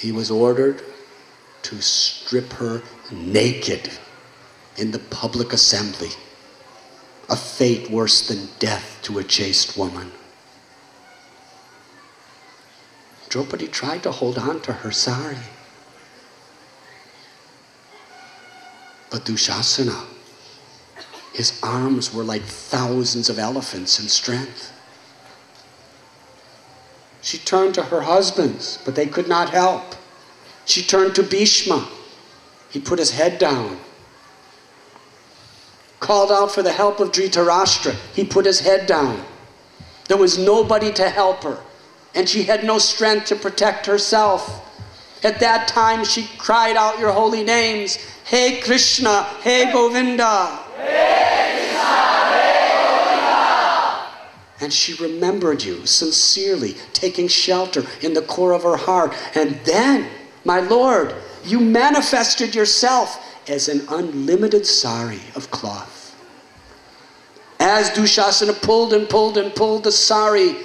he was ordered to strip her naked in the public assembly, a fate worse than death to a chaste woman. Draupadi tried to hold on to her sari, but Dushasana, his arms were like thousands of elephants in strength. She turned to her husbands, but they could not help. She turned to Bhishma. He put his head down. Called out for the help of Dhritarashtra. He put his head down. There was nobody to help her, and she had no strength to protect herself. At that time, she cried out your holy names. Hey Krishna, hey Govinda. Hey Krishna, hey Govinda. And she remembered you sincerely, taking shelter in the core of her heart. And then, my Lord, you manifested yourself as an unlimited sari of cloth. As Dushasana pulled and pulled and pulled, the sari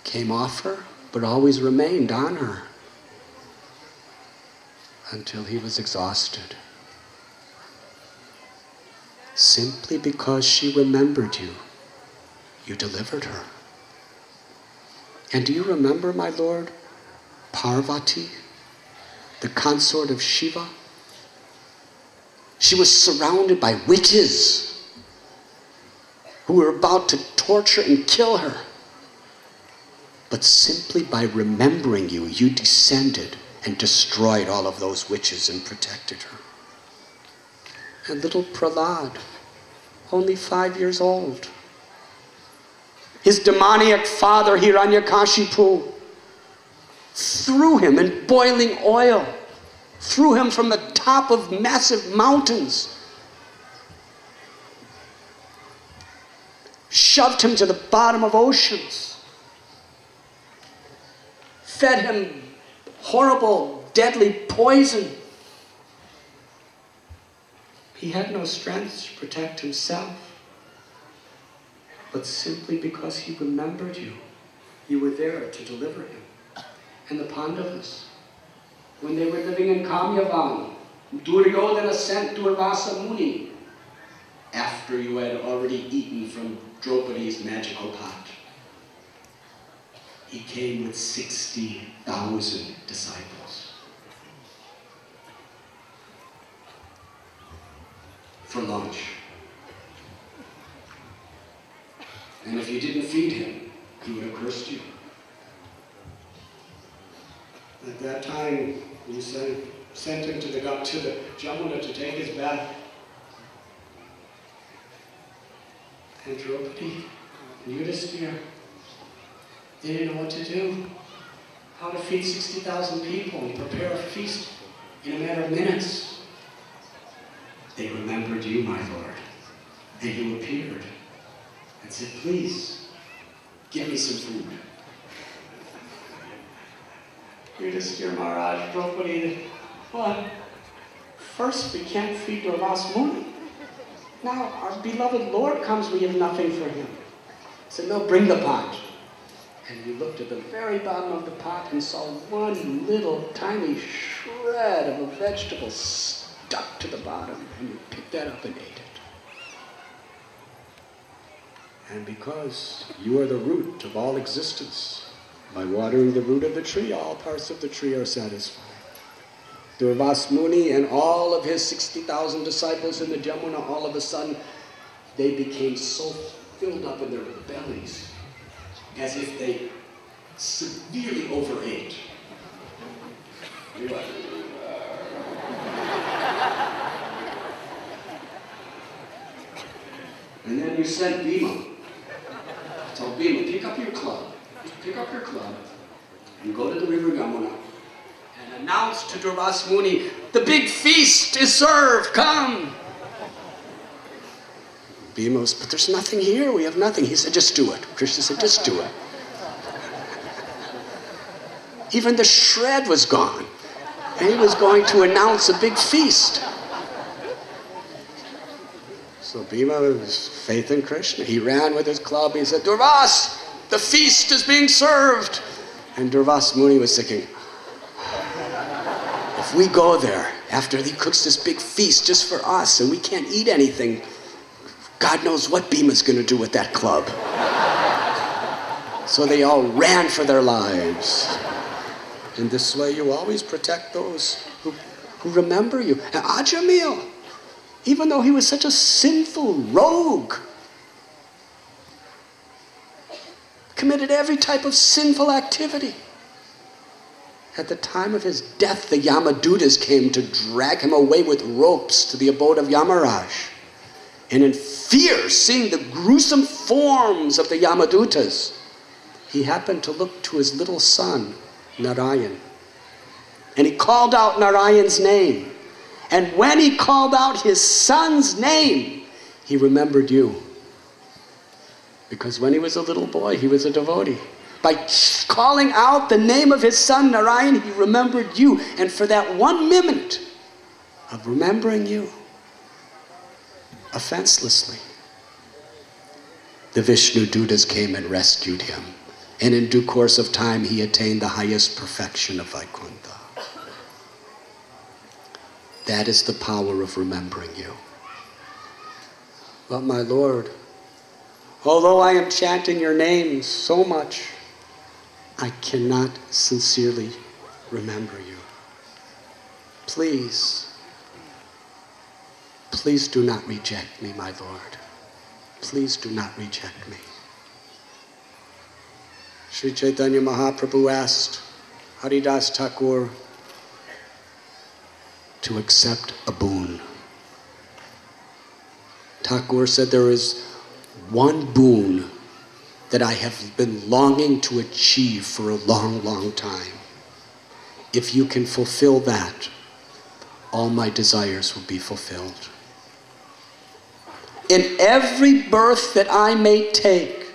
came off her, but always remained on her until he was exhausted. Simply because she remembered you, you delivered her. And do you remember, my Lord, Parvati, the consort of Shiva? She was surrounded by witches who were about to torture and kill her. But simply by remembering you, you descended and destroyed all of those witches and protected her. And little Prahlad, only 5 years old, his demoniac father, Hiranyakashipu, threw him in boiling oil, threw him from the top of massive mountains, shoved him to the bottom of oceans, fed him horrible, deadly poison. He had no strength to protect himself, but simply because he remembered you, you were there to deliver him. And the Pandavas, when they were living in Kamyavan, Duryodhana sent Durvasa Muni after you had already eaten from Draupadi's magical pot. He came with 60,000 disciples for lunch. And if you didn't feed him, he would have cursed you. At that time, you sent him to the Jamuna to take his bath. And Draupadi and Yudhisthira, they didn't know what to do. How to feed 60,000 people and prepare a feast in a matter of minutes. They remembered you, my Lord, and you appeared and said, please, give me some food. Yudhisthira Maharaj, Draupadi, what? First we can't feed Durvasa Muni. Now our beloved Lord comes, we have nothing for him. I said, no, bring the pot. And we looked at the very bottom of the pot and saw one little tiny shred of a vegetable stuck to the bottom. And we picked that up and ate it. And because you are the root of all existence, by watering the root of the tree, all parts of the tree are satisfied. Durvasa Muni and all of his 60,000 disciples in the Jamuna, all of a sudden, they became so filled up in their bellies as if they severely overate. And then you sent Bhima. Told Bhima, pick up your club. Pick up your club and go to the river Yamuna and announce to Durvasa Muni, the big feast is served, come. Bhima was, but there's nothing here, we have nothing. He said, just do it. Krishna said, just do it. Even the shred was gone. And he was going to announce a big feast. So Bhima was faith in Krishna. He ran with his club. He said, Durvasa, the feast is being served. And Durvas Muni was thinking, if we go there after he cooks this big feast just for us and we can't eat anything, God knows what Bhima's going to do with that club. So they all ran for their lives. In this way, you always protect those who remember you. And Ajamil, even though he was such a sinful rogue, committed every type of sinful activity. At the time of his death, the Yamadutas came to drag him away with ropes to the abode of Yamaraj. And in fear, seeing the gruesome forms of the Yamadutas, he happened to look to his little son, Narayan. And he called out Narayan's name. And when he called out his son's name, he remembered you. Because when he was a little boy, he was a devotee. By calling out the name of his son, Narayan, he remembered you. And for that 1 minute of remembering you, offenselessly, the Vishnu Dutas came and rescued him. And in due course of time, he attained the highest perfection of Vaikuntha. That is the power of remembering you. But my Lord, although I am chanting your name so much, I cannot sincerely remember you. Please, please do not reject me, my Lord. Please do not reject me. Sri Chaitanya Mahaprabhu asked Haridas Thakur to accept a boon. Thakur said, there is one boon that I have been longing to achieve for a long, long time. If you can fulfill that, all my desires will be fulfilled. In every birth that I may take,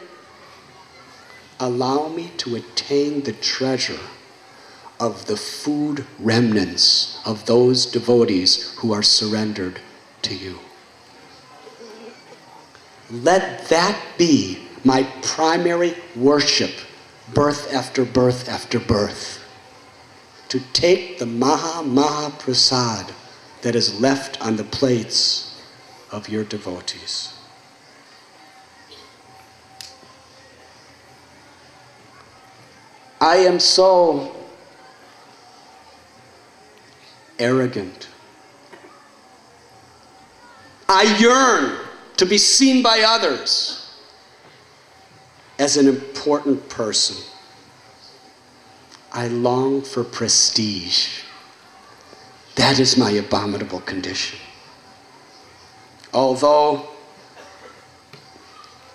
allow me to attain the treasure of the food remnants of those devotees who are surrendered to you. Let that be my primary worship, birth after birth after birth. To take the Mahaprasad that is left on the plates of your devotees. I am so arrogant. I yearn to be seen by others as an important person. I long for prestige. That is my abominable condition. Although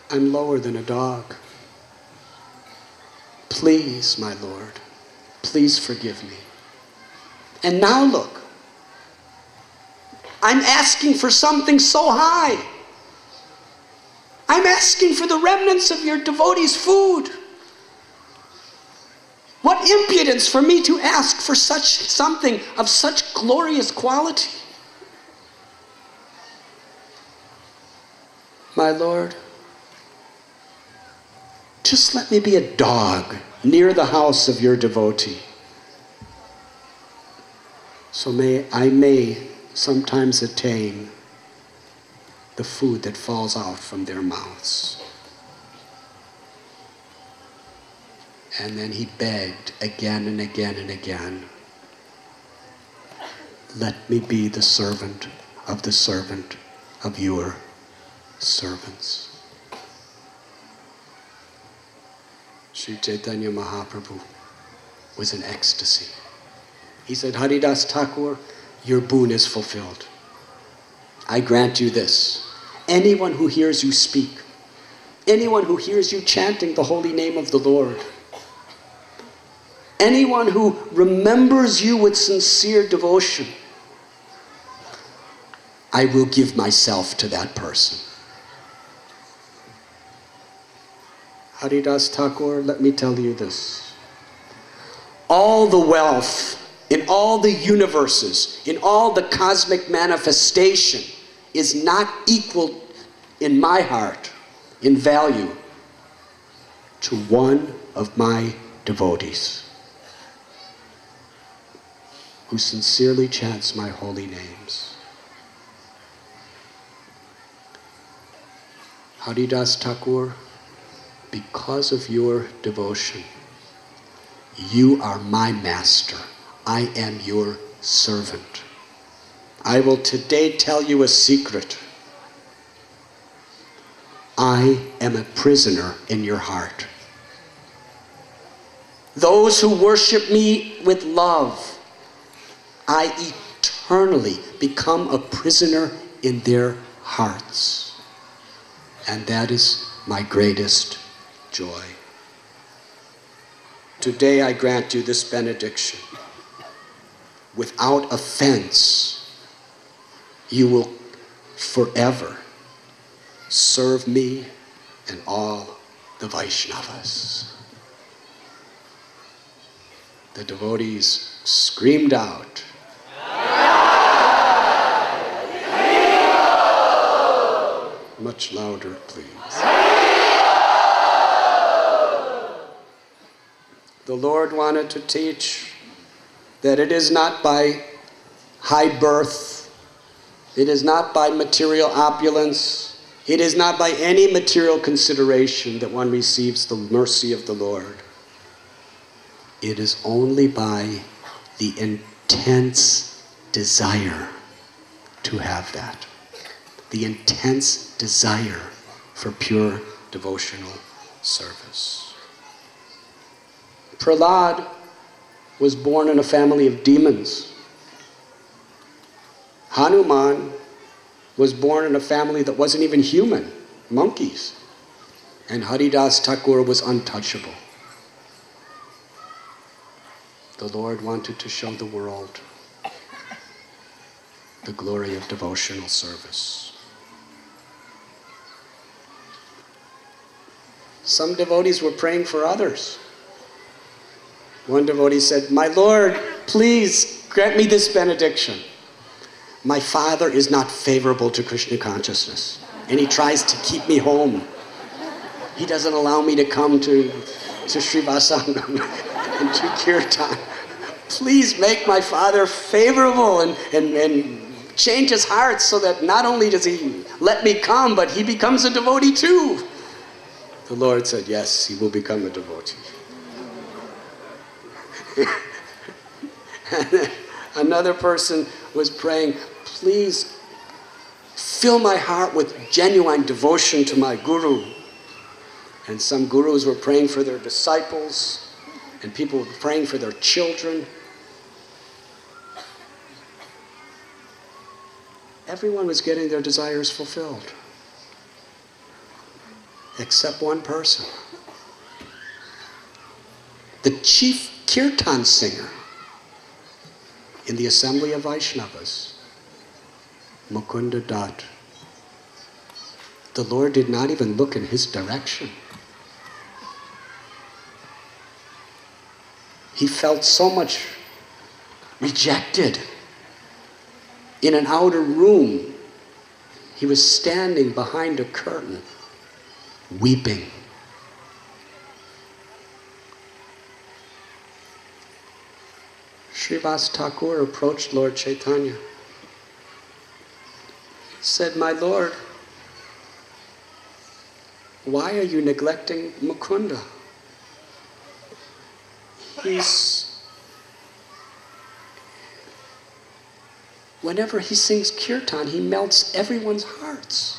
I'm lower than a dog. Please, my Lord, please forgive me. And now look, I'm asking for something so high. I'm asking for the remnants of your devotees' food. What impudence for me to ask for such something of such glorious quality. My Lord, just let me be a dog near the house of your devotee. So I may sometimes attain the food that falls out from their mouths. And then he begged again and again and again, let me be the servant of your servants. Sri Chaitanya Mahaprabhu was in ecstasy. He said, Haridas Thakur, your boon is fulfilled. I grant you this. Anyone who hears you speak, anyone who hears you chanting the holy name of the Lord, anyone who remembers you with sincere devotion, I will give myself to that person. Haridas Thakur, let me tell you this. All the wealth in all the universes, in all the cosmic manifestation is not equal in my heart, in value, to one of my devotees. who sincerely chants my holy names. Haridas Thakur, because of your devotion, you are my master. I am your servant. I will today tell you a secret. I am a prisoner in your heart. Those who worship me with love, I eternally become a prisoner in their hearts. And that is my greatest joy. Today I grant you this benediction. Without offense, you will forever serve me and all the Vaishnavas. The devotees screamed out, much louder, please. The Lord wanted to teach that it is not by high birth, it is not by material opulence, it is not by any material consideration that one receives the mercy of the Lord. It is only by the intense desire to have that. The intense desire for pure devotional service. Prahlad was born in a family of demons. Hanuman was born in a family that wasn't even human, monkeys. And Haridas Thakur was untouchable. The Lord wanted to show the world the glory of devotional service. Some devotees were praying for others. One devotee said, "My Lord, please grant me this benediction. My father is not favorable to Krishna consciousness, and he tries to keep me home. He doesn't allow me to come to Srivasangam and to Kirtan. Please make my father favorable and change his heart so that not only does he let me come, but he becomes a devotee too." The Lord said, "Yes, he will become a devotee." And then another person was praying, "Please fill my heart with genuine devotion to my guru." And some gurus were praying for their disciples, and people were praying for their children. Everyone was getting their desires fulfilled, except one person. The chief kirtan singer in the assembly of Vaishnavas, Mukunda Dutt. The Lord did not even look in his direction. He felt so much rejected. In an outer room, he was standing behind a curtain, weeping. Srivas Thakur approached Lord Chaitanya. He said, "My Lord, why are you neglecting Mukunda? Whenever he sings kirtan, he melts everyone's hearts.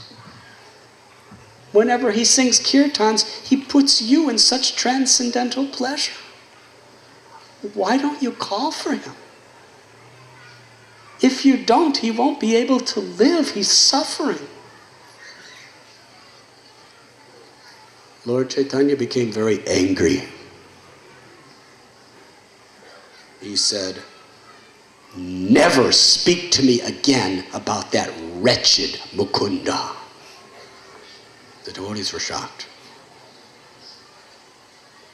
Whenever he sings kirtans, he puts you in such transcendental pleasure. Why don't you call for him? If you don't, he won't be able to live. He's suffering." Lord Chaitanya became very angry. He said, "Never speak to me again about that wretched Mukunda." The devotees were shocked.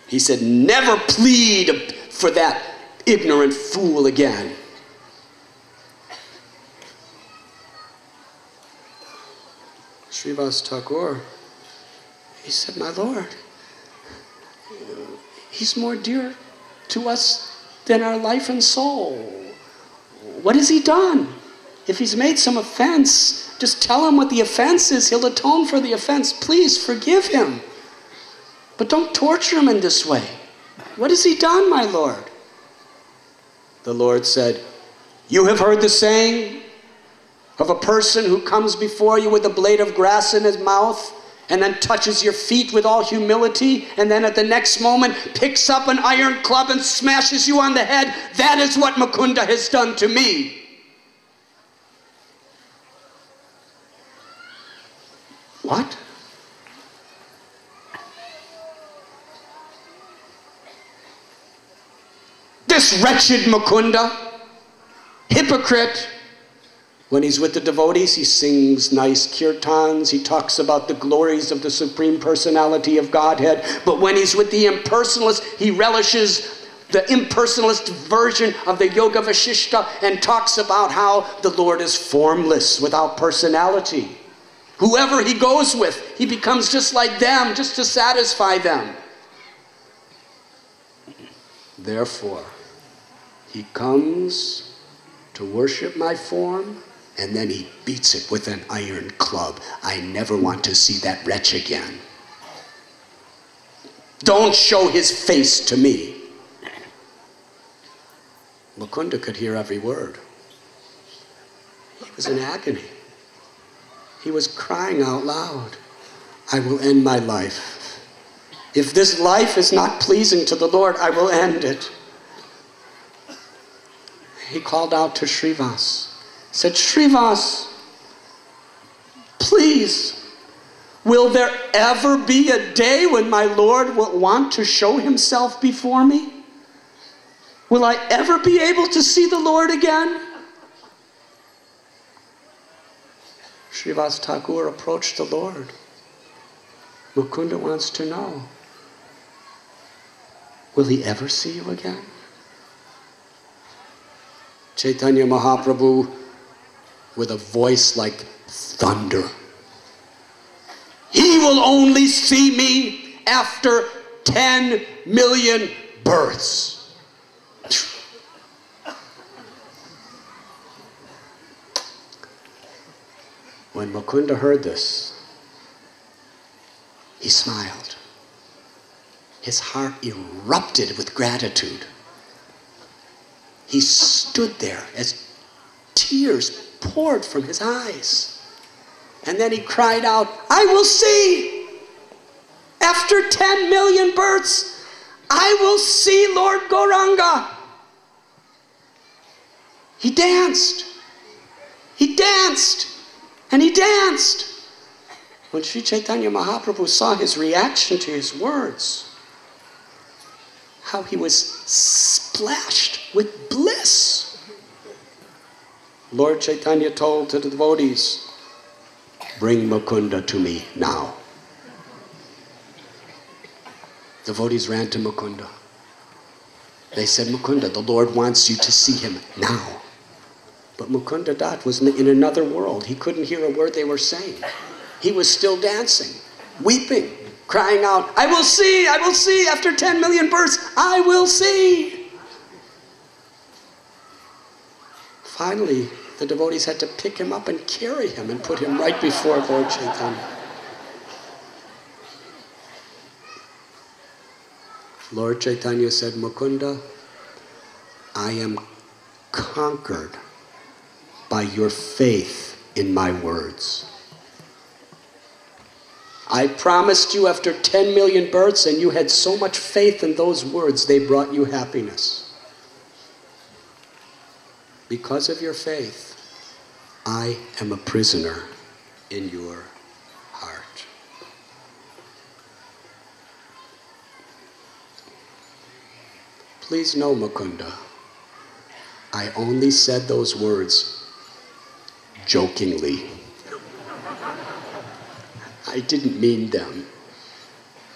He said, "Never plead for that ignorant fool again." Srivas Thakur, he said, "My Lord, he's more dear to us than our life and soul. what has he done? If he's made some offense, just tell him what the offense is. He'll atone for the offense. Please forgive him. But don't torture him in this way. What has he done, my Lord? The Lord said, you have heard the saying of a person who comes before you with a blade of grass in his mouth and then touches your feet with all humility and then at the next moment picks up an iron club and smashes you on the head. That is what Mukunda has done to me. What? This wretched Mukunda, hypocrite, when he's with the devotees, he sings nice kirtans, he talks about the glories of the Supreme Personality of Godhead, but when he's with the impersonalists, he relishes the impersonalist version of the Yoga Vasishta and talks about how the Lord is formless, without personality. Whoever he goes with, he becomes just like them, just to satisfy them. Therefore, he comes to worship my form, and then he beats it with an iron club. I never want to see that wretch again. Don't show his face to me. Mukunda could hear every word. He was in agony. He was crying out loud, I will end my life. If this life is not pleasing to the Lord, I will end it. He called out to Srivas, said, Srivas, please, will there ever be a day when my Lord will want to show himself before me? Will I ever be able to see the Lord again? Srivas Thakur approached the Lord. Mukunda wants to know, will he ever see you again? Chaitanya Mahaprabhu, with a voice like thunder, he will only see me after 10 million births. When Mukunda heard this, he smiled. His heart erupted with gratitude. He stood there as tears poured from his eyes. And then he cried out, I will see. After 10 million births, I will see Lord Gauranga. He danced. He danced. And he danced. When Sri Chaitanya Mahaprabhu saw his reaction to his words, how he was splashed with bliss. Lord Chaitanya told to the devotees, bring Mukunda to me now. Devotees ran to Mukunda. They said, Mukunda, the Lord wants you to see him now. But Mukunda Dat was in another world. He couldn't hear a word they were saying. He was still dancing, weeping, crying out, I will see, after 10 million births, I will see. Finally, the devotees had to pick him up and carry him and put him right before Lord Chaitanya. Lord Chaitanya said, Mukunda, I am conquered by your faith in my words. I promised you after 10 million births, and you had so much faith in those words, they brought you happiness. Because of your faith, I am a prisoner in your heart. Please know, Mukunda, I only said those words jokingly. I didn't mean them.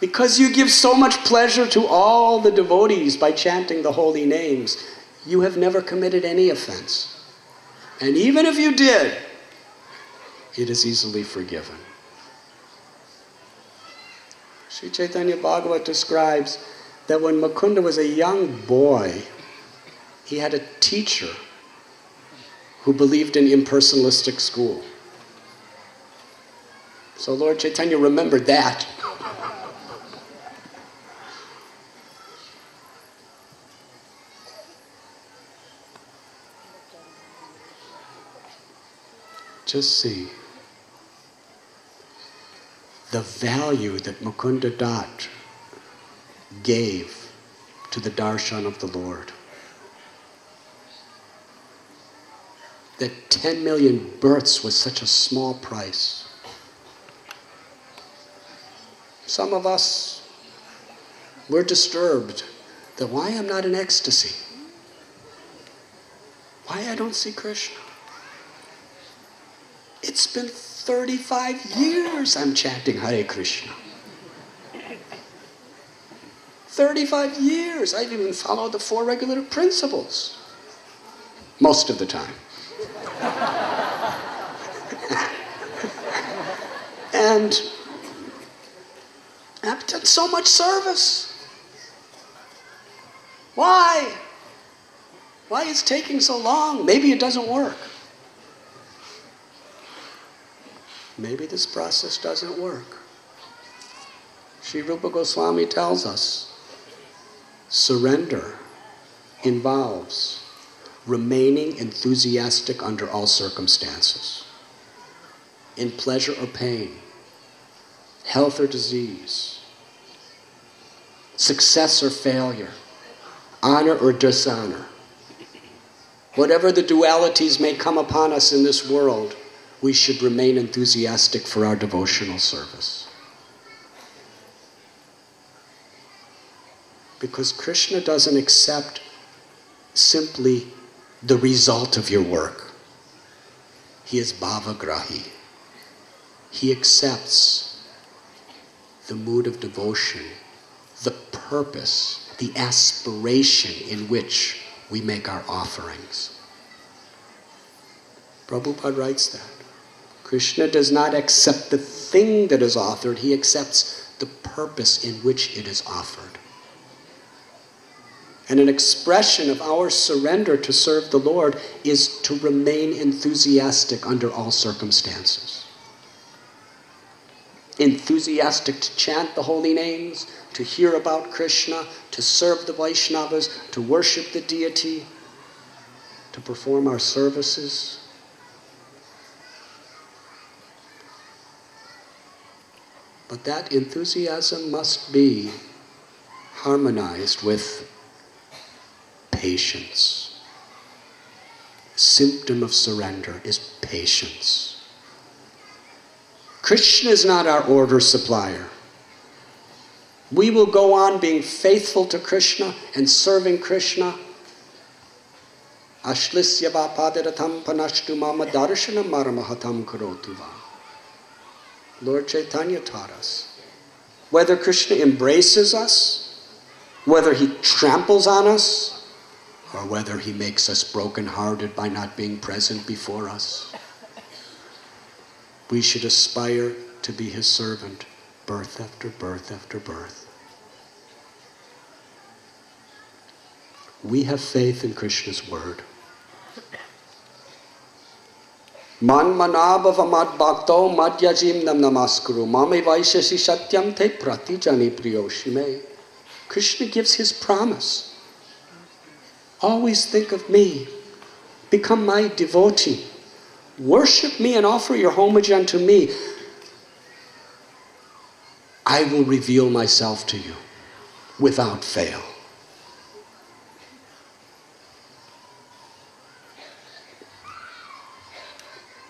Because you give so much pleasure to all the devotees by chanting the holy names, you have never committed any offense. And even if you did, it is easily forgiven. Sri Chaitanya Bhagavat describes that when Mukunda was a young boy, he had a teacher who believed in impersonalistic school. So Lord Chaitanya remembered that. Just see the value that Mukunda Dat gave to the darshan of the Lord. That 10 million births was such a small price. Some of us, we're disturbed that why I'm not in ecstasy. Why I don't see Krishna. It's been 35 years I'm chanting Hare Krishna. 35 years. I've even followed the 4 regulative principles. Most of the time. And I've done so much service. Why? Why is it taking so long? Maybe it doesn't work. Maybe this process doesn't work. Sri Rupa Goswami tells us, surrender involves remaining enthusiastic under all circumstances, in pleasure or pain, health or disease, success or failure, honor or dishonor. Whatever the dualities may come upon us in this world, we should remain enthusiastic for our devotional service. Because Krishna doesn't accept simply the result of your work. He is bhavagrahi. He accepts the mood of devotion, the purpose, the aspiration in which we make our offerings. Prabhupada writes that. Krishna does not accept the thing that is offered, he accepts the purpose in which it is offered. And an expression of our surrender to serve the Lord is to remain enthusiastic under all circumstances. Enthusiastic to chant the holy names, to hear about Krishna, to serve the Vaishnavas, to worship the deity, to perform our services. But that enthusiasm must be harmonized with patience. Symptom of surrender is patience. Krishna is not our order supplier. We will go on being faithful to Krishna and serving Krishna. Ashlisya va padiratham panashtu mama darshanam maramahatam karotu va. Lord Chaitanya taught us. Whether Krishna embraces us, whether he tramples on us, or whether he makes us brokenhearted by not being present before us, we should aspire to be his servant, birth after birth after birth. We have faith in Krishna's word. Man manabhava mad bhakto madhyajim nam namaskuru mame vaishasi satyam te pratijani priyoshime. Krishna gives his promise. Always think of me. Become my devotee. Worship me and offer your homage unto me. I will reveal myself to you without fail.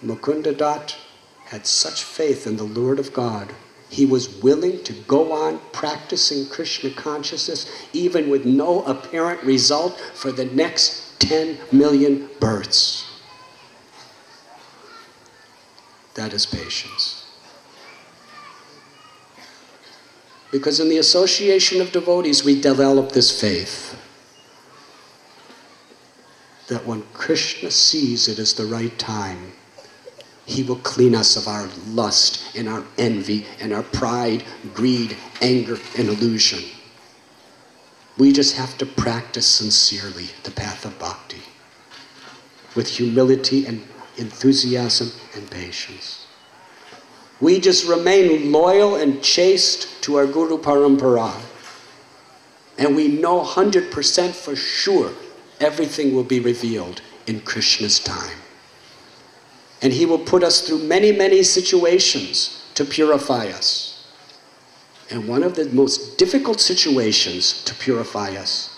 Mukunda Dat had such faith in the Lord of God, he was willing to go on practicing Krishna consciousness even with no apparent result for the next 10 million births. That is patience. Because in the association of devotees we develop this faith that when Krishna sees it is the right time, he will clean us of our lust and our envy and our pride, greed, anger, and illusion. We just have to practice sincerely the path of bhakti. with humility and enthusiasm and patience. We just remain loyal and chaste to our Guru Parampara. And we know 100% for sure everything will be revealed in Krishna's time. And he will put us through many, many situations to purify us. And one of the most difficult situations to purify us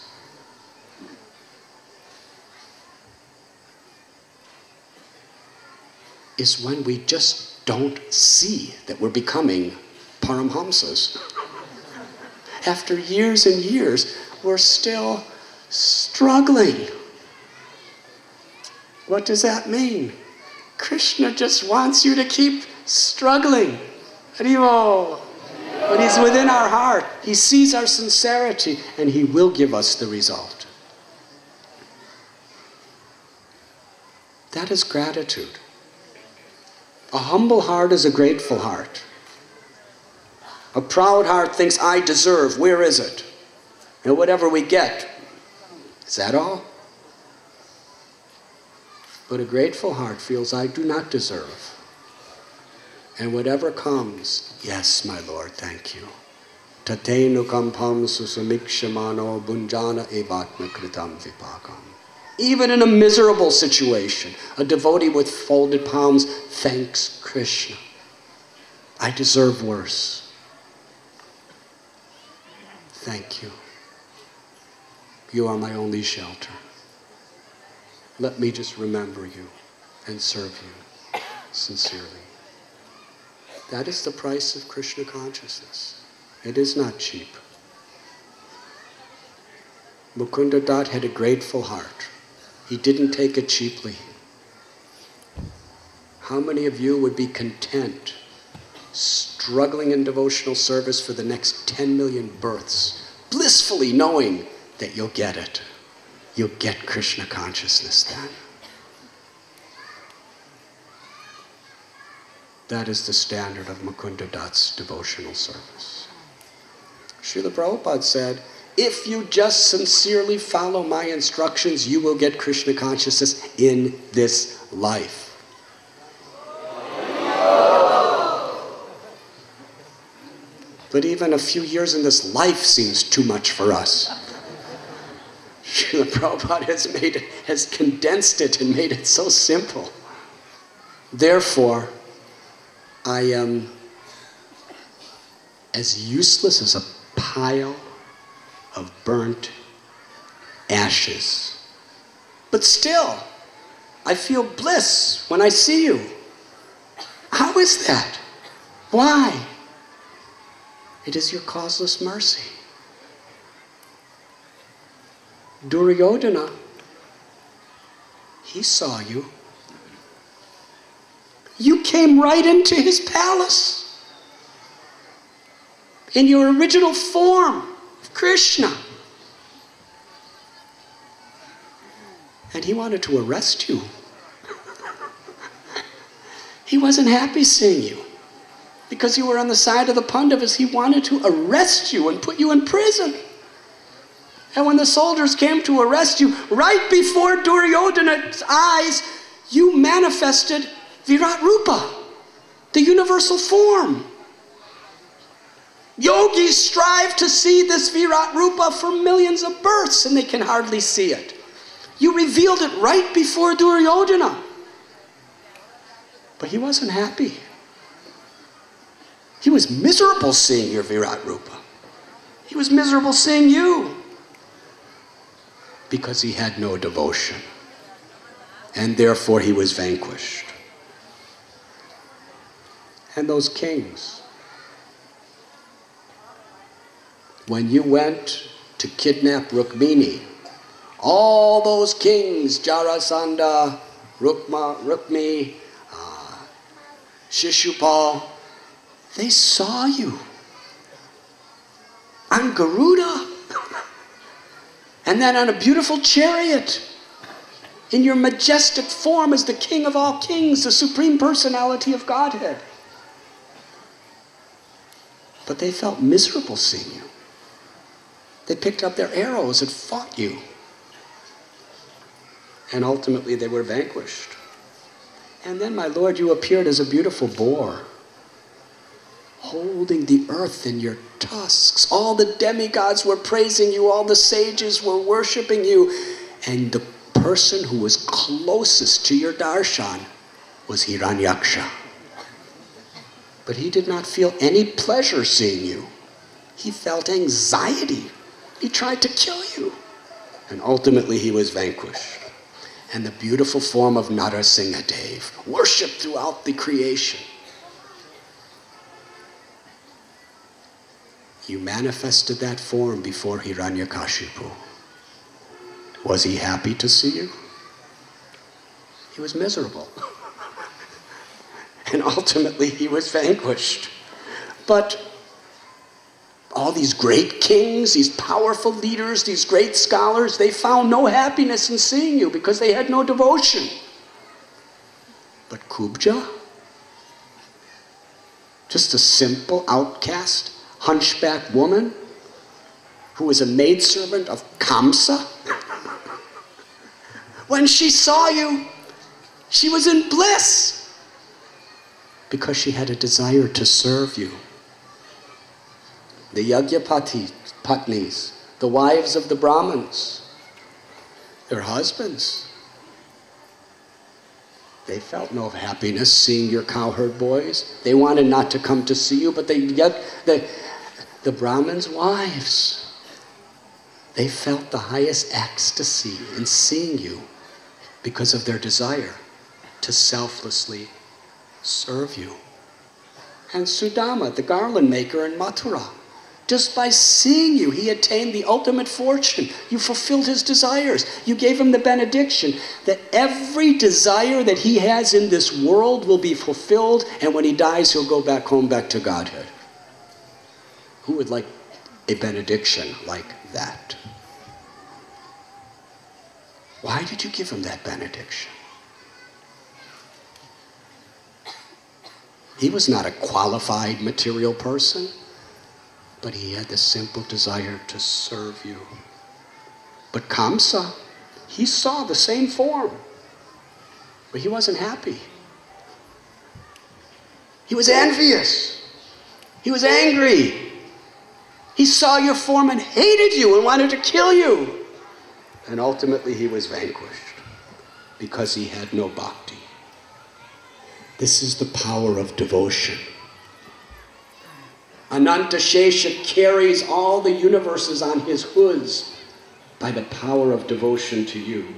is when we just don't see that we're becoming Paramhamsas. After years and years, we're still struggling. What does that mean? Krishna just wants you to keep struggling. Haribo. But he's within our heart. He sees our sincerity, and he will give us the result. That is gratitude. A humble heart is a grateful heart. A proud heart thinks, I deserve, where is it? And whatever we get, is that all? But a grateful heart feels, I do not deserve. And whatever comes, yes, my Lord, thank you. Tatenu kampam susamikshamano bunjana evatma kritam vipakam. Even in a miserable situation, a devotee with folded palms thanks Krishna. I deserve worse. Thank you. You are my only shelter. Let me just remember you and serve you sincerely. That is the price of Krishna consciousness. It is not cheap. Mukunda Dutt had a grateful heart. He didn't take it cheaply. How many of you would be content struggling in devotional service for the next 10 million births, blissfully knowing that you'll get it? You'll get Krishna consciousness then. That is the standard of Mukunda Dutt's devotional service. Srila Prabhupada said, if you just sincerely follow my instructions, you will get Krishna consciousness in this life. But even a few years in this life seems too much for us. Srila Prabhupada has condensed it and made it so simple. Therefore, I am as useless as a pile of burnt ashes. But still, I feel bliss when I see you. How is that? Why? It is your causeless mercy. Duryodhana, he saw you. You came right into his palace in your original form of Krishna. And he wanted to arrest you. He wasn't happy seeing you because you were on the side of the Pandavas. He wanted to arrest you and put you in prison. And when the soldiers came to arrest you, right before Duryodhana's eyes, you manifested Virat Rupa, the universal form. Yogis strive to see this Virat Rupa for millions of births, and they can hardly see it. You revealed it right before Duryodhana. But he wasn't happy. He was miserable seeing your Virat Rupa. He was miserable seeing you. Because he had no devotion. And therefore he was vanquished. And those kings, when you went to kidnap Rukmini, all those kings, Jarasandha, Rukmi, Shishupal, they saw you on Garuda, and then on a beautiful chariot, in your majestic form as the King of all kings, the Supreme Personality of Godhead. But they felt miserable seeing you. They picked up their arrows and fought you. And ultimately they were vanquished. And then, my Lord, you appeared as a beautiful boar, holding the earth in your tusks. All the demigods were praising you. All the sages were worshiping you. And the person who was closest to your darshan was Hiranyaksha. But he did not feel any pleasure seeing you. He felt anxiety. He tried to kill you. And ultimately he was vanquished. And the beautiful form of Narasimhadev, worshipped throughout the creation. You manifested that form before Hiranyakashipu. Was he happy to see you? He was miserable. And ultimately he was vanquished. But all these great kings, these powerful leaders, these great scholars, they found no happiness in seeing you because they had no devotion. But Kubja, just a simple outcast, hunchback woman who was a maidservant of Kamsa, when she saw you, she was in bliss because she had a desire to serve you. The Yagyapatnis, the wives of the Brahmins, their husbands, they felt no happiness seeing your cowherd boys. They wanted not to come to see you, but the Brahmins' wives, they felt the highest ecstasy in seeing you because of their desire to selflessly serve you. And Sudama, the garland maker in Mathura, just by seeing you, he attained the ultimate fortune. You fulfilled his desires. You gave him the benediction that every desire that he has in this world will be fulfilled, and when he dies, he'll go back home, back to Godhead. Who would like a benediction like that? Why did you give him that benediction? He was not a qualified material person, but he had the simple desire to serve you. But Kamsa, he saw the same form, but he wasn't happy. He was envious. He was angry. He saw your form and hated you and wanted to kill you. And ultimately he was vanquished because he had no bhakti. This is the power of devotion. Ananta Shesha carries all the universes on his hoods by the power of devotion to you.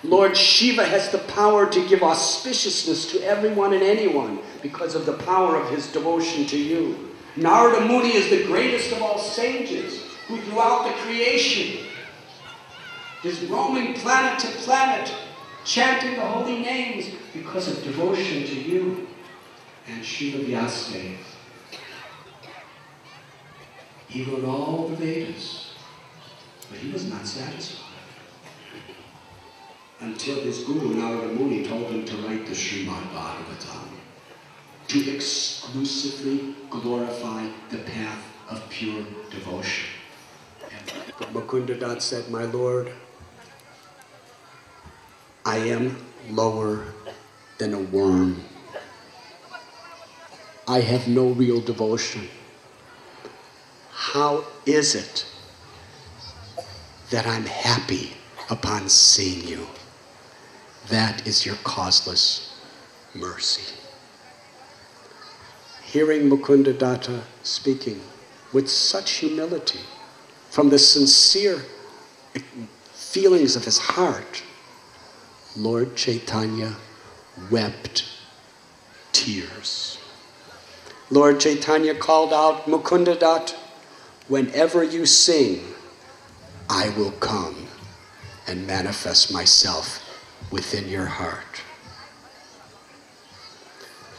Lord Shiva has the power to give auspiciousness to everyone and anyone because of the power of his devotion to you. Narada Muni is the greatest of all sages who throughout the creation is roaming planet to planet, chanting the holy names because of devotion to you. And Shiva Vyasadeva, he wrote all the Vedas, but he was not satisfied until his guru Narada Muni told him to write the Srimad Bhagavatam to exclusively glorify the path of pure devotion. But Mukunda Dat said, my Lord, I am lower than a worm. I have no real devotion. How is it that I'm happy upon seeing you? That is your causeless mercy. Hearing Mukunda Datta speaking with such humility, from the sincere feelings of his heart, Lord Chaitanya wept tears. Lord Chaitanya called out, Mukunda Datta, whenever you sing, I will come and manifest myself within your heart.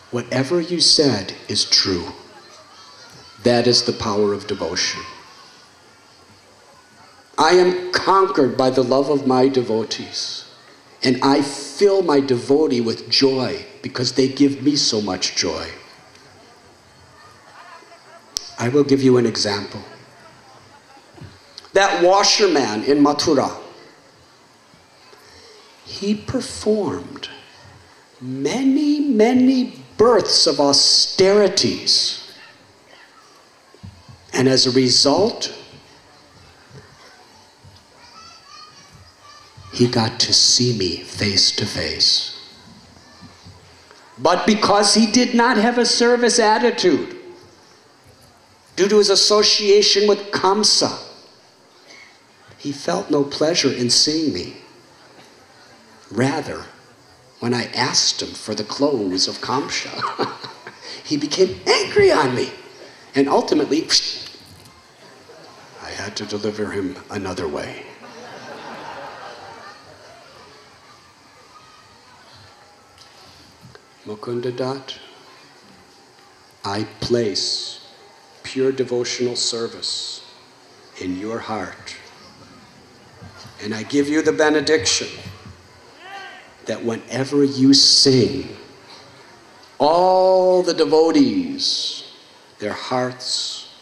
Whatever you said is true. That is the power of devotion. I am conquered by the love of my devotees, and I fill my devotee with joy because they give me so much joy. I will give you an example. That washerman in Mathura, he performed many, many births of austerities. And as a result, he got to see me face to face. But because he did not have a service attitude, due to his association with Kamsa, he felt no pleasure in seeing me. Rather, when I asked him for the clothes of Kamsa, he became angry on me. And ultimately, I had to deliver him another way. Mukunda Dat, I place pure devotional service in your heart. And I give you the benediction that whenever you sing, all the devotees, their hearts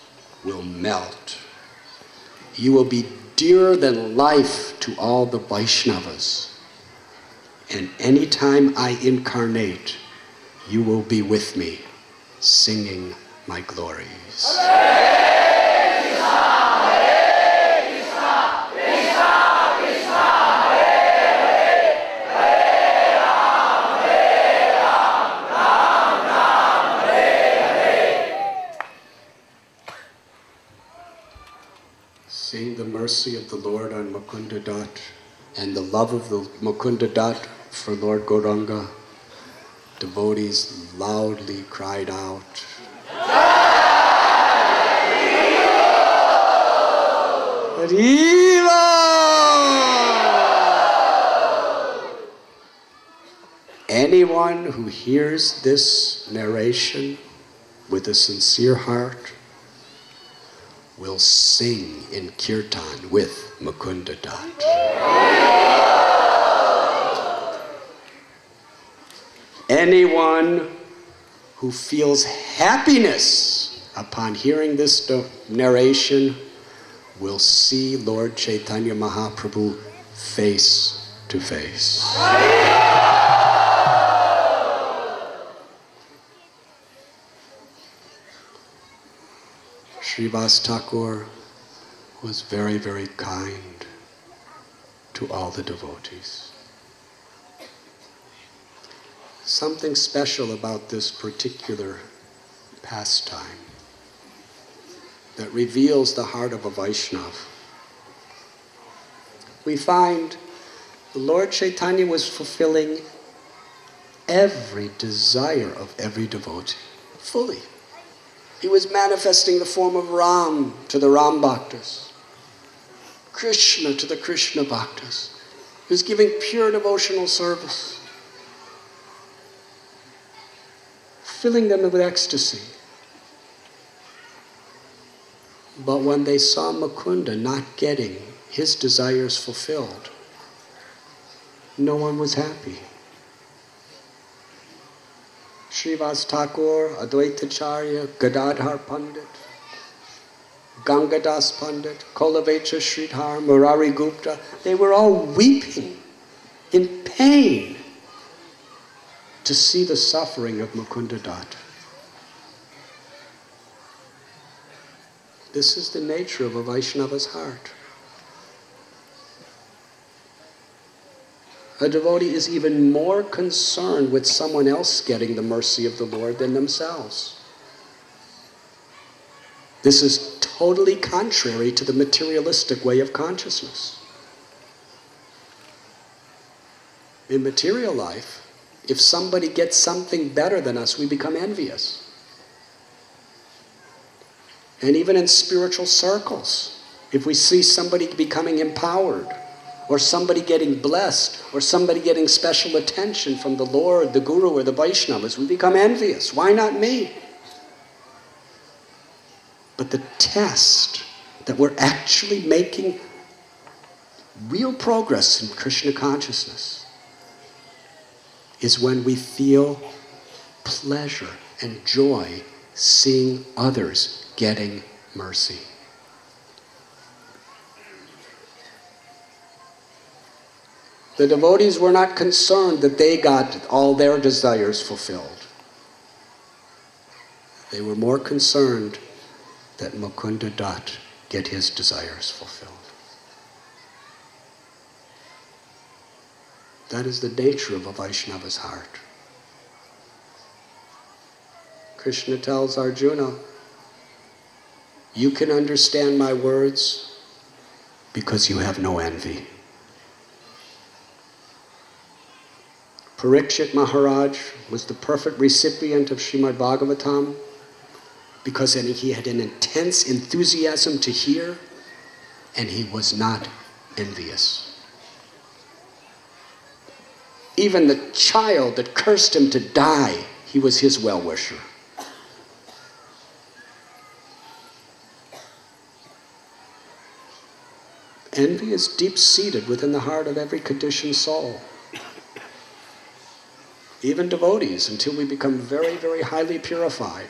will melt. You will be dearer than life to all the Vaishnavas. And anytime I incarnate, you will be with me, singing my glories. Seeing the mercy of the Lord on Mukunda Dat and the love of the Mukunda Dat for Lord Gauranga, devotees loudly cried out, Hariva! Anyone who hears this narration with a sincere heart will sing in kirtan with Mukunda Dat. Anyone who feels happiness upon hearing this narration will see Lord Chaitanya Mahaprabhu face to face. Srivas Thakur was very, very kind to all the devotees. Something special about this particular pastime that reveals the heart of a Vaishnava. We find the Lord Chaitanya was fulfilling every desire of every devotee, fully. He was manifesting the form of Ram to the Ram Bhaktas, Krishna to the Krishna Bhaktas. He was giving pure devotional service, filling them with ecstasy. But when they saw Mukunda not getting his desires fulfilled, no one was happy. Srivas Thakur, Advaitacharya, Gadadhar Pandit, Gangadas Pandit, Kolavecha Sridhar, Murari Gupta, they were all weeping in pain to see the suffering of Mukunda Dat. This is the nature of a Vaishnava's heart. A devotee is even more concerned with someone else getting the mercy of the Lord than themselves. This is totally contrary to the materialistic way of consciousness. In material life, if somebody gets something better than us, we become envious. And even in spiritual circles, if we see somebody becoming empowered, or somebody getting blessed, or somebody getting special attention from the Lord, the Guru, or the Vaishnavas, we become envious. Why not me? But the test that we're actually making real progress in Krishna consciousness is when we feel pleasure and joy seeing others getting mercy. The devotees were not concerned that they got all their desires fulfilled. They were more concerned that Mukunda Dutt get his desires fulfilled. That is the nature of a Vaishnava's heart. Krishna tells Arjuna, you can understand my words because you have no envy. Parikshit Maharaj was the perfect recipient of Srimad Bhagavatam because he had an intense enthusiasm to hear, and he was not envious. Even the child that cursed him to die, he was his well-wisher. Envy is deep-seated within the heart of every conditioned soul. Even devotees, until we become very, very highly purified,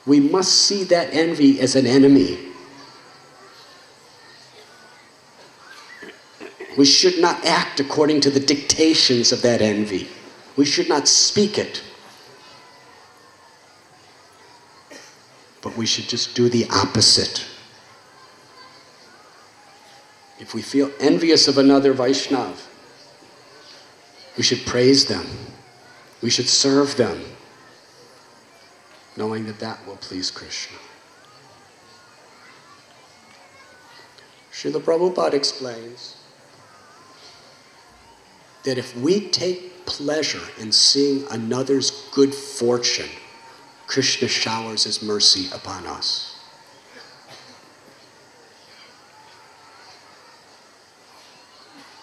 we must see that envy as an enemy. We should not act according to the dictations of that envy. We should not speak it. But we should just do the opposite. If we feel envious of another Vaishnava, we should praise them. We should serve them, knowing that that will please Krishna. Srila Prabhupada explains that if we take pleasure in seeing another's good fortune, Krishna showers his mercy upon us.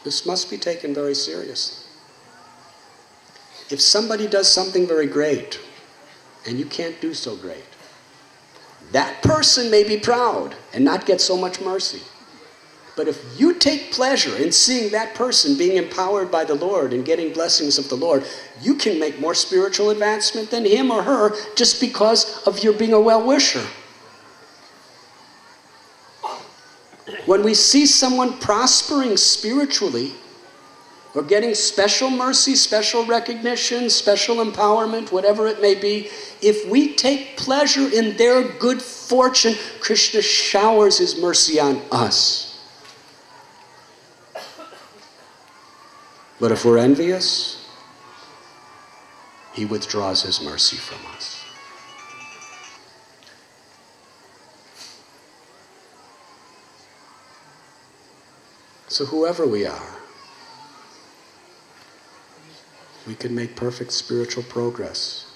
This must be taken very seriously. If somebody does something very great, and you can't do so great, that person may be proud and not get so much mercy. But if you take pleasure in seeing that person being empowered by the Lord and getting blessings of the Lord, you can make more spiritual advancement than him or her just because of your being a well-wisher. When we see someone prospering spiritually, or getting special mercy, special recognition, special empowerment, whatever it may be, if we take pleasure in their good fortune, Krishna showers his mercy on us. But if we're envious, he withdraws his mercy from us. So whoever we are, we can make perfect spiritual progress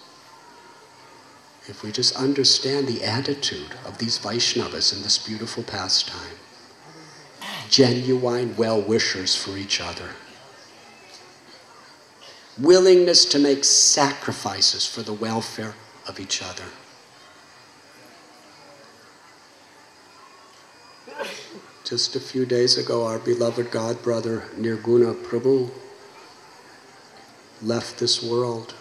if we just understand the attitude of these Vaishnavas in this beautiful pastime. Genuine well-wishers for each other. Willingness to make sacrifices for the welfare of each other. Just a few days ago, our beloved God brother Nirguna Prabhu left this world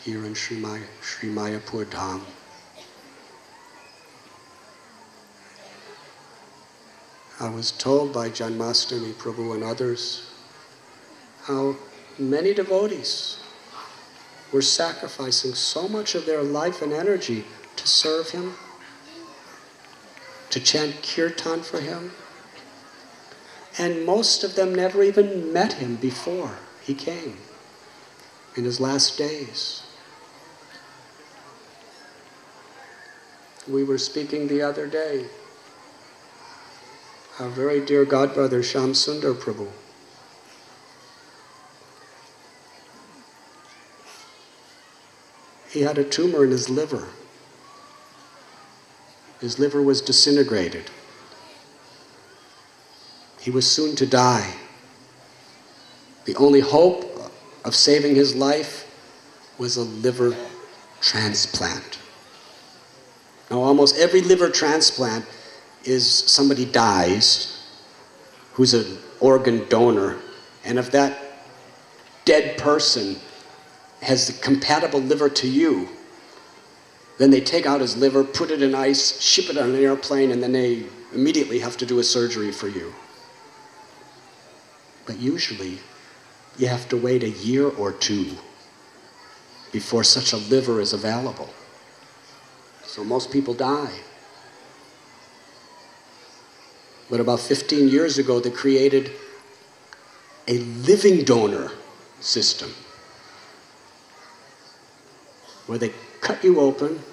here in Sri Mayapur Dham. I was told by Janmastami Prabhu and others how many devotees were sacrificing so much of their life and energy to serve him, to chant kirtan for him, and most of them never even met him before he came in his last days. We were speaking the other day, our very dear godbrother Shyam Sundar Prabhu. He had a tumor in his liver. His liver was disintegrated. He was soon to die. The only hope of saving his life was a liver transplant. Now, almost every liver transplant is somebody dies who's an organ donor, and if that dead person has the compatible liver to you, then they take out his liver, put it in ice, ship it on an airplane, and then they immediately have to do a surgery for you. But usually, you have to wait a year or two before such a liver is available. So most people die. But about 15 years ago, they created a living donor system where they cut you open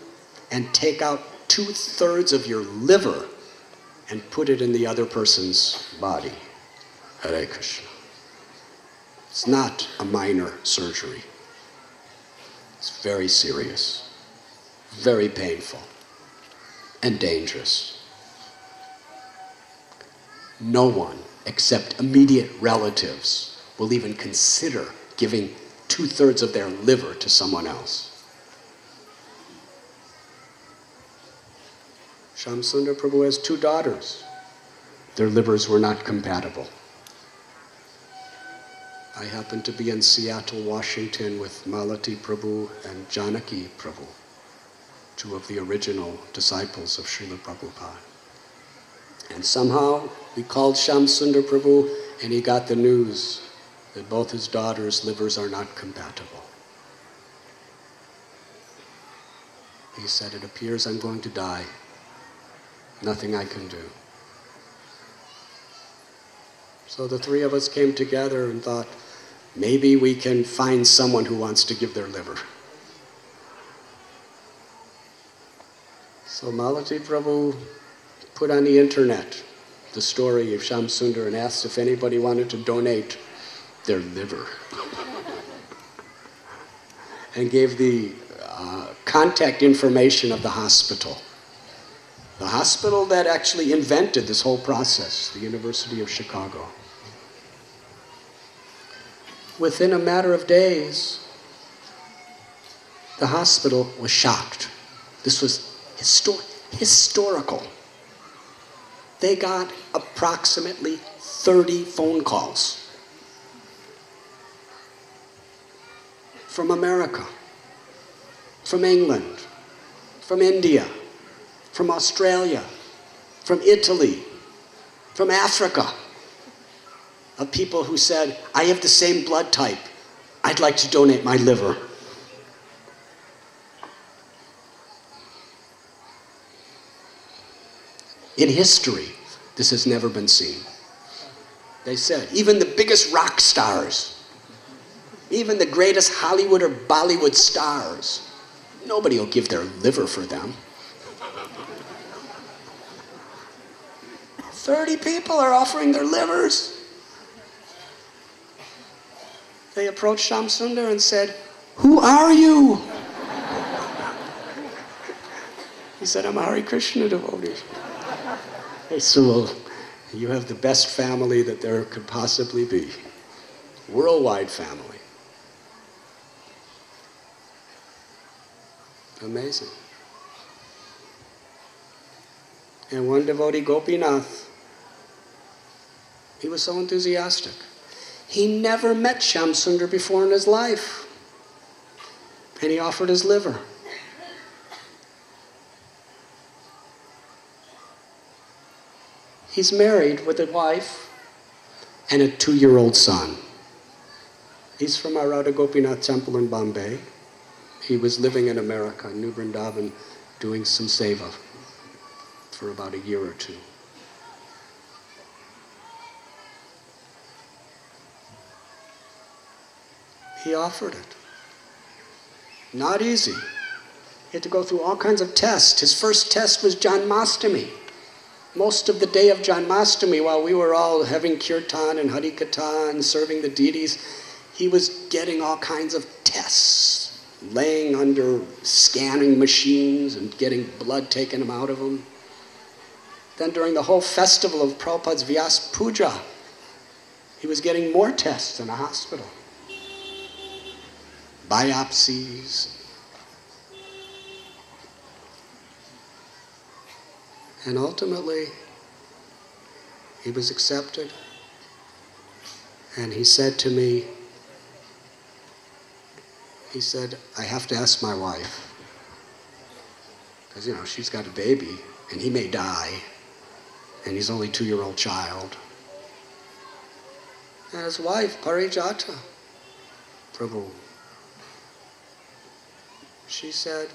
and take out 2/3 of your liver and put it in the other person's body. Hare Krishna. It's not a minor surgery. It's very serious, very painful, and dangerous. No one except immediate relatives will even consider giving 2/3 of their liver to someone else. Shamsundar Prabhu has 2 daughters. Their livers were not compatible. I happened to be in Seattle, Washington with Malati Prabhu and Janaki Prabhu, 2 of the original disciples of Srila Prabhupada. And somehow we called Shamsundar Prabhu and he got the news that both his daughters' livers are not compatible. He said, "It appears I'm going to die. Nothing I can do." So the 3 of us came together and thought, maybe we can find someone who wants to give their liver. So Malati Prabhu put on the internet the story of Shamsundar and asked if anybody wanted to donate their liver. And gave the contact information of the hospital. The hospital that actually invented this whole process, the University of Chicago. Within a matter of days, the hospital was shocked. This was historical. They got approximately 30 phone calls from America, from England, from India, from Australia, from Italy, from Africa, of people who said, "I have the same blood type. I'd like to donate my liver." In history, this has never been seen. They said, even the biggest rock stars, even the greatest Hollywood or Bollywood stars, nobody will give their liver for them. 30 people are offering their livers. They approached Shamsundar and said, "Who are you?" He said, "I'm a Hare Krishna devotee." They said, "Well, you have the best family that there could possibly be. Worldwide family." Amazing. And one devotee, Gopinath, he was so enthusiastic. He never met Shamsundar before in his life. And he offered his liver. He's married with a wife and a 2-year-old son. He's from our Radha Gopinath temple in Bombay. He was living in America, New Vrindavan, doing some seva for about a year or 2. He offered it. Not easy. He had to go through all kinds of tests. His first test was Janmashtami. Most of the day of Janmashtami, while we were all having kirtan and harikatha and serving the deities, he was getting all kinds of tests, laying under scanning machines and getting blood taken out of him. Then during the whole festival of Prabhupada's Vyas Puja, he was getting more tests in a hospital. Biopsies. And ultimately, he was accepted. And he said to me, he said, "I have to ask my wife. Because, you know, she's got a baby, and he may die, and he's only a 2-year-old child. and his wife, Parijata Prabhu. She said,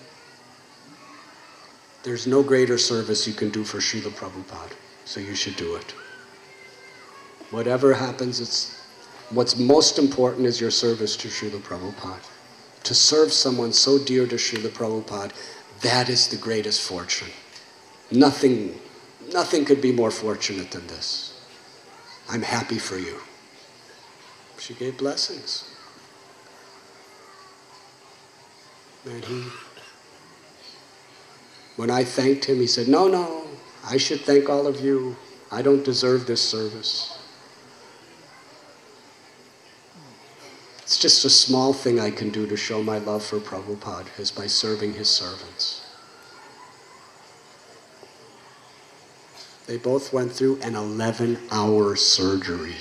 there's no greater service you can do for Srila Prabhupada, so you should do it. Whatever happens, what's most important is your service to Srila Prabhupada. To serve someone so dear to Srila Prabhupada, that is the greatest fortune. Nothing could be more fortunate than this. I'm happy for you. She gave blessings. And when I thanked him, he said, no, I should thank all of you. I don't deserve this service. It's just a small thing I can do to show my love for Prabhupada, is by serving his servants. They both went through an 11-hour surgery.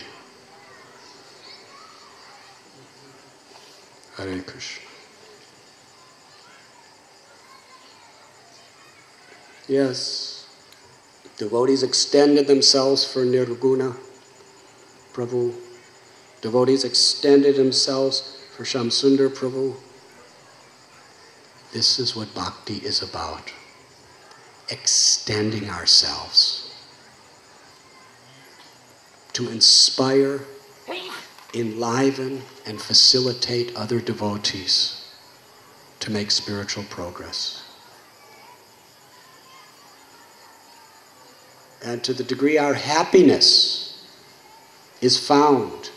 Hare Krishna. Yes, devotees extended themselves for Nirguna Prabhu. Devotees extended themselves for Shamsundar Prabhu. This is what bhakti is about. Extending ourselves to inspire, enliven, and facilitate other devotees to make spiritual progress. And to the degree our happiness is found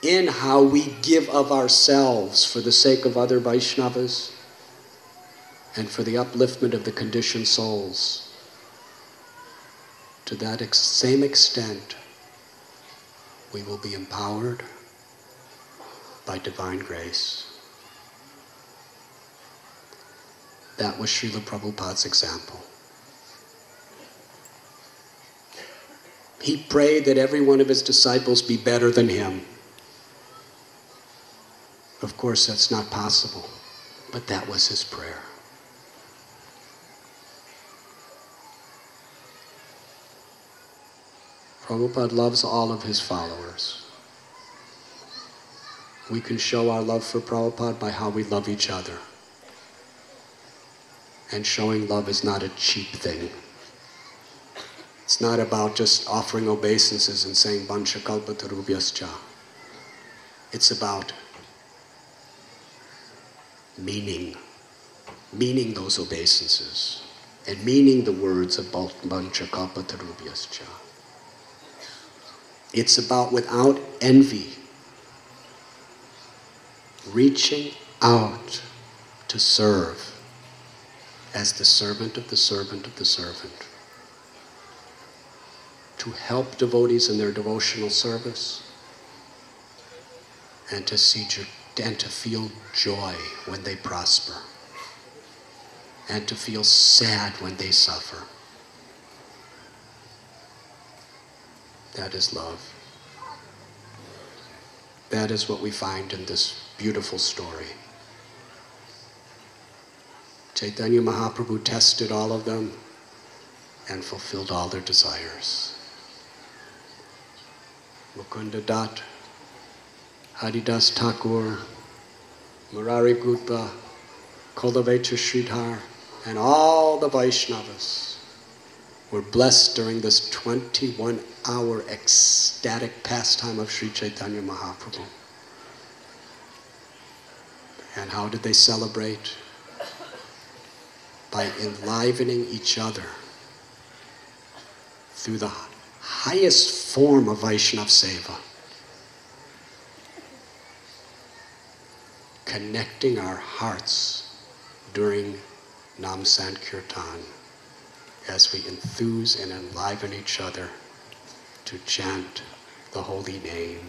in how we give of ourselves for the sake of other Vaishnavas and for the upliftment of the conditioned souls, to that same extent, we will be empowered by divine grace. That was Srila Prabhupada's example. He prayed that every one of his disciples be better than him. Of course, that's not possible, but that was his prayer. Prabhupada loves all of his followers. We can show our love for Prabhupada by how we love each other. And showing love is not a cheap thing. It's not about just offering obeisances and saying Vancha kalpatarubhyascha. It's about meaning those obeisances and meaning the words of Vancha kalpatarubhyascha. It's about, without envy, reaching out to serve as the servant of the servant of the servant. To help devotees in their devotional service, and to feel joy when they prosper, and to feel sad when they suffer. That is love. That is what we find in this beautiful story. Chaitanya Mahaprabhu tested all of them and fulfilled all their desires. Mukunda Dutt, Haridas Thakur, Murari Gupta, Kulavechha Sridhar, and all the Vaishnavas were blessed during this 21-hour ecstatic pastime of Sri Chaitanya Mahaprabhu. And how did they celebrate? By enlivening each other through the highest form of Vaishnav Seva. Connecting our hearts during Nam Sankirtan as we enthuse and enliven each other to chant the holy name.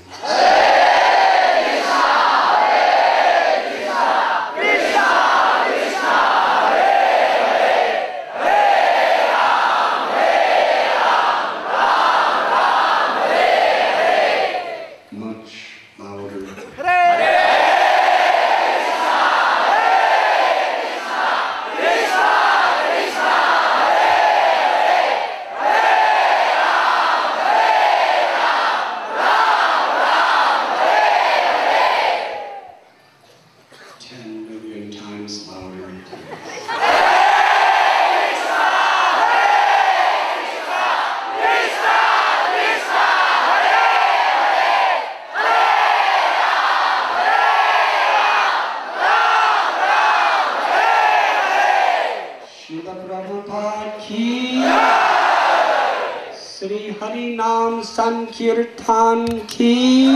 Nam Sankirtan ki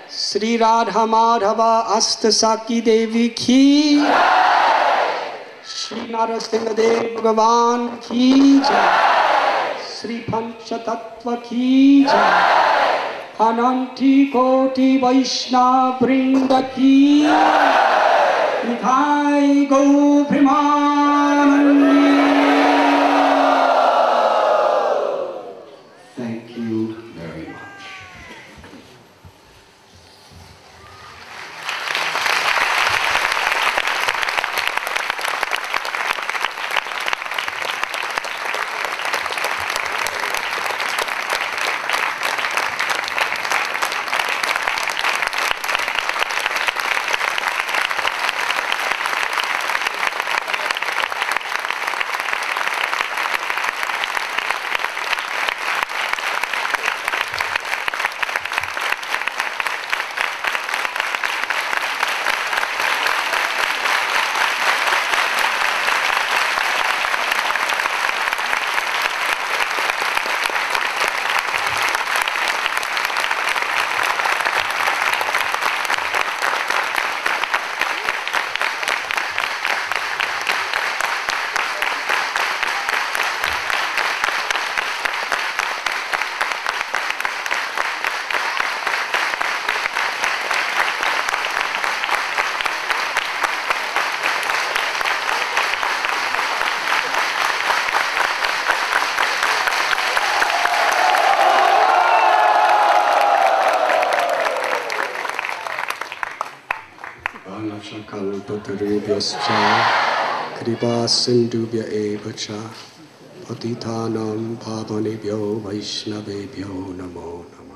Sri Radha Madhava Astasaki Devi ki Shri Narasimha Dev Bhagavan ki Sri Pancha Tattva ki Ananti Koti Vaishnav Vrinda ki Nithai Go Premanandi. Thank you very much. Kalpatarubhyascha kripa sindubhya evacha patitanam pavanebhyo vaishnavebhyo namo namo.